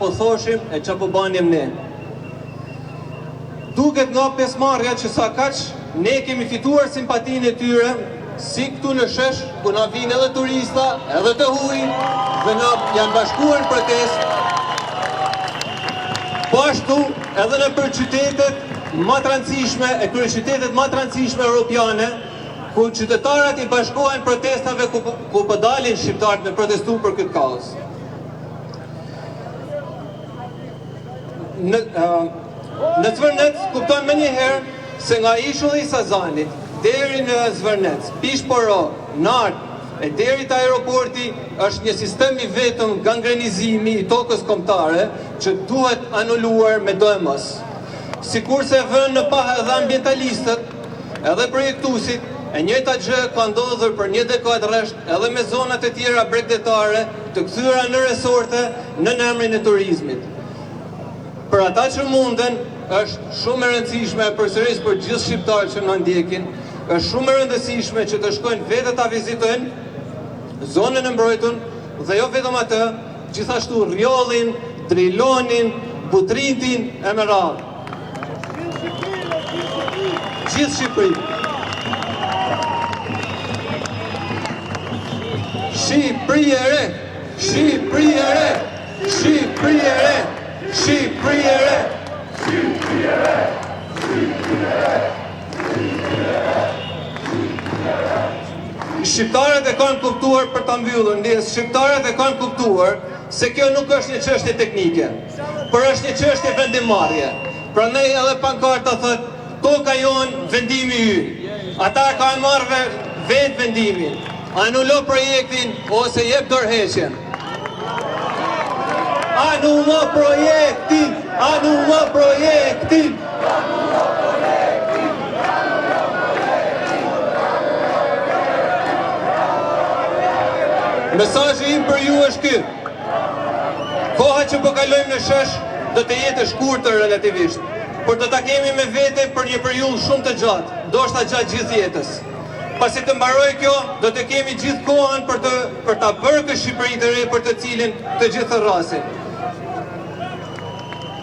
po thoshim e që po banim ne. Duket nga pjesëmarrja që sa kaq ne kemi fituar simpatinë e tyre, si këtu në shesh, ku na vinë edhe turista, edhe të huj, dhe na janë bashkuar në protestë. Po ashtu edhe në për qytetet më të rëndësishme, e kryeqytetet më të rëndësishme europiane, ku qytetarët i bashkohen protestave ku po dalin shqiptarët me protestu për këtë kaos. Në Zvërnec kupton me njëherë se nga ishulli i Sazanit deri në Zvërnec, Pishporo, Nart e deri te aeroporti është një sistem i vetëm gangrenizimi i tokës kombëtare që duhet anuluar me do e mos. Sikurse vënë në pah edhe ambientalistët, edhe projektuesit, e njëjta gjë ka ndodhur për një dekadë rresht edhe me zonat e tjera bregdetare të kthyer në resorte në emrin e turizmit. Për ata që munden, është shumë e rëndësishme, përsëris për gjithë shqiptarët që na ndjekin, është shumë e rëndësishme që të shkojnë vetë ta vizitojnë zonën e mbrojtur dhe jo vetëm atë, gjithashtu Rjollin, Drilonin, Butrintin e me radhë. Gjithë Shqipëri. Shqipëri e re, Shqipëri e re, Shqipëri e re, Shqipëri e re, Shqipëri e re, Shqipëri e re, Shqipëri e re. Shqiptarët e kanë kuptuar për ta mbyllur ndjes, shqiptarët e kanë kuptuar se kjo nuk është një çështje teknike, por është një çështje vendimarrje. Prandaj edhe pankarta thotë toka jon, vendimi ynë. Ata kanë marrë vetë vendimin. Anulo projektin ose jep dorëheqjen. Anulo projektin, anulo projektin. Mesazhi im për ju është ky. Koha që po kalojmë në shesh do të jetë e shkurtër relativisht, por do ta kemi me vete për një periudhë shumë të gjatë, ndoshta gjatë gjithë jetës. Pasi të mbarojë kjo, do të kemi gjithë kohën për ta bërë këtë Shqipëri të re për të cilin të gjithë rrasin.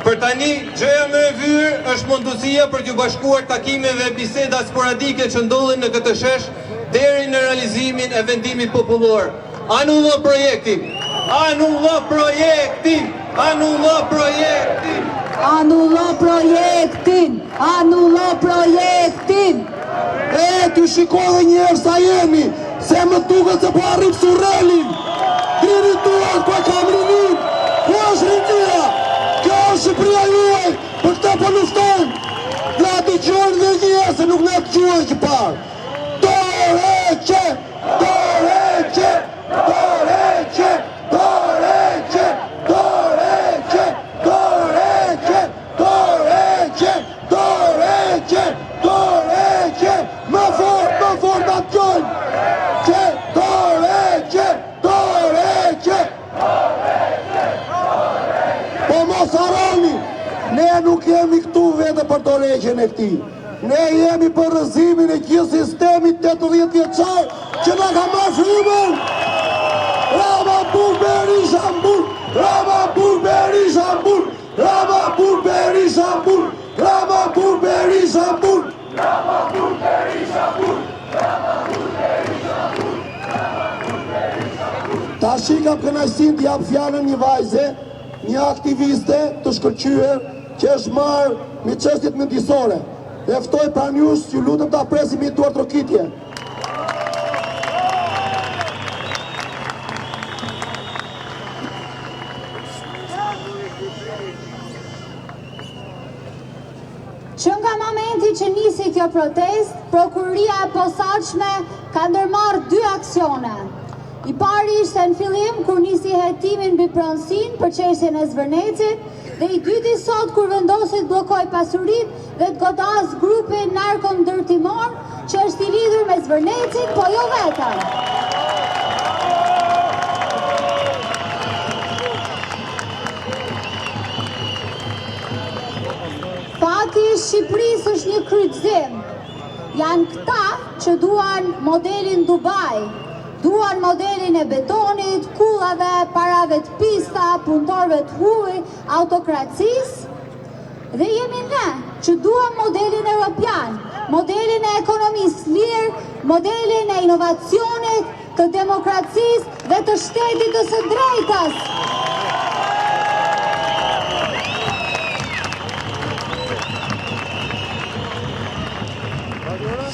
Për tani, gjëja më e vyrë është mundësia për t'ju bashkuar takime dhe biseda sporadike që ndodhin në këtë shesh deri në realizimin e vendimit popullor. Anullo projektin! Anullo projektin! Anullo projektin! Anullo projektin! Anullo projektin! Ty shiko dhe njerë sa jemi, se më duket se po arrim surrelin. Diri tuat ku e kam rinin, ku është rinia, kjo është Shqipëria juaj, për këta po luftojmë. Na të gjojnë dhe njerë, se nuk na të gjojnë që parë. Dorëheqje! Dorëheqje! Dorëheqje! Dorëheqje! Dorëheqje! Dorëheqje! Dorëheqje! Dorëheqje! Dorëheqje! Më fort na të gjojnë! Që dorëheqje! Dorëheqje! Po mos harroni, ne nuk jemi këtu vete për dorëheqjen e këtij. Ne jemi për rrëzimin e gjithë sistemit 80 vjeçar që na ka marrë frymën. Rama Berisha Mbur, Rama Berisha Mbur, Rama Berisha Mbur, Rama Berisha Mbur, Rama Berisha Mbur, Rama Berisha Mbur, Rama Berisha Mbur. Tash kam kënaqësinë të jap fjalën një vajze, një aktiviste të shkëlqyer që është marrë me çështjet mendisore. Dhe ftoj pranë jush, ju lutem ta presim një duar trokitje. Që nga momenti që nisi kjo protest, prokuroria e posaçme ka ndërmarrë 2 aksione. I pari ishte në fillim kur nisi hetimin mbi pronësinë për çështjen e Zvërnecit, dhe i dyti sot kur vendoset bllokoj pasuritë dhe të godas grupin narko-ndërtimor që është i lidhur me Zvërnecin, po jo vetëm. Fati i Shqipërisë është një kryqëzim. Janë këta që duan modelin Dubai, Duan modelin e betonit, kullave, parave të pista, punëtorëve të huaj, autokracisë. Dhe jemi ne që duam modelin europian, modelin e ekonomisë lirë, modelin e inovacionit, të demokracisë dhe të shtetit të së drejtës.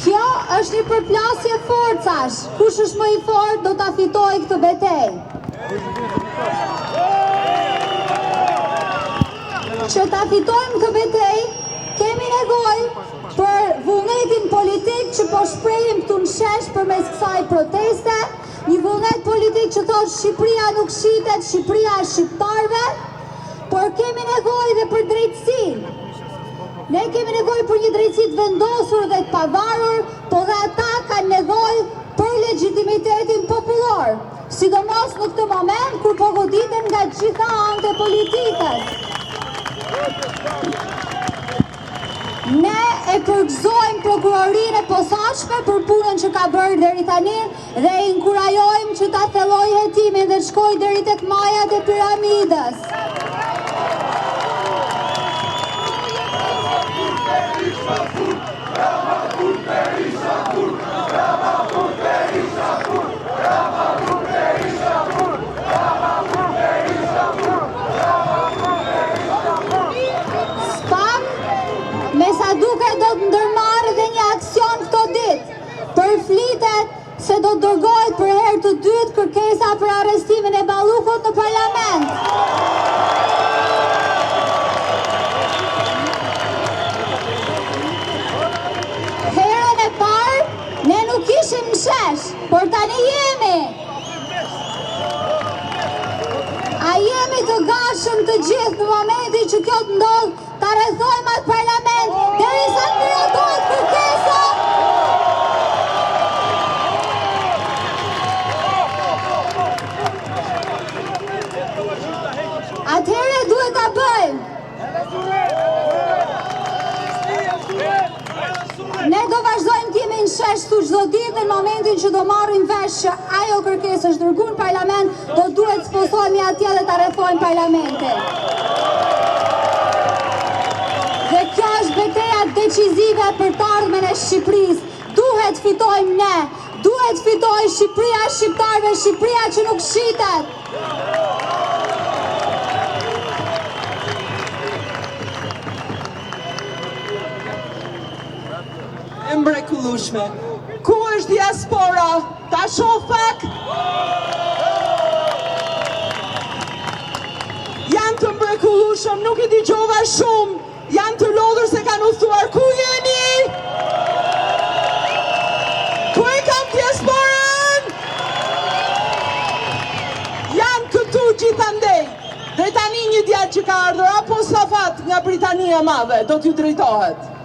Kjo është një përplasje forcash. Kush është më i fortë do ta fitojë këtë betejë. Që ta fitojmë këtë betejë, kemi nevojë për vullnetin politik që po shprehim këtu në shesh përmes kësaj proteste, një vullnet politik që thotë Shqipëria nuk shitet, Shqipëria është shqiptarëve, por kemi nevojë dhe për drejtësi. Ne kemi nevojë për një drejtësi të vendosur dhe të pavarur, por dhe ata kanë nevojë për legitimitetin popullor, sidomos në këtë moment kur po goditen nga gjitha anët e politikës. Ne e përgëzojmë prokurorinë e posaçme për punën që ka bërë deri tani dhe e inkurajojmë që ta thellojë hetimin dhe të shkojë deri tek majat e piramidës. Me sa duke do të ndërmarrë dhe një aksion këto ditë, përflitet se do të dërgohet për herë të dytë kërkesa për arrestimin e Ballukut në parlament. Herën e parë ne nuk ishim në shesh, por tani jemi. A jemi të gatshëm të gjithë në momentin që kjo të ndodh, ta rrethojmë atë parlament derisa të miratohet kërkesa? Atëherë duhet ta bëjmë. Ne do vazhdojmë të jemi në shesh çdo ditë dhe në momentin që do marrim vesh që ajo kërkesë është dërguar në parlament, do duhet të sposohemi atje dhe ta rrethojmë parlamentin. Dhe kjo është betejë decizive për të ardhmen e Shqipërisë. Duhet fitojmë ne, duhet fitojë Shqipëria e shqiptarëve, Shqipëria që nuk shitet. E mrekullueshme. Ku është diaspora? Ta shoh pak? Janë të mrekullueshëm, nuk I dëgjova shumë. Janë të lodhur se kanë udhëtuar. Ku jeni? Ku e kam diasporën? Janë këtu gjithandej. Dhe tani një djalë që ka ardhur apo Safat nga Britania e Madhe do t'ju drejtohet.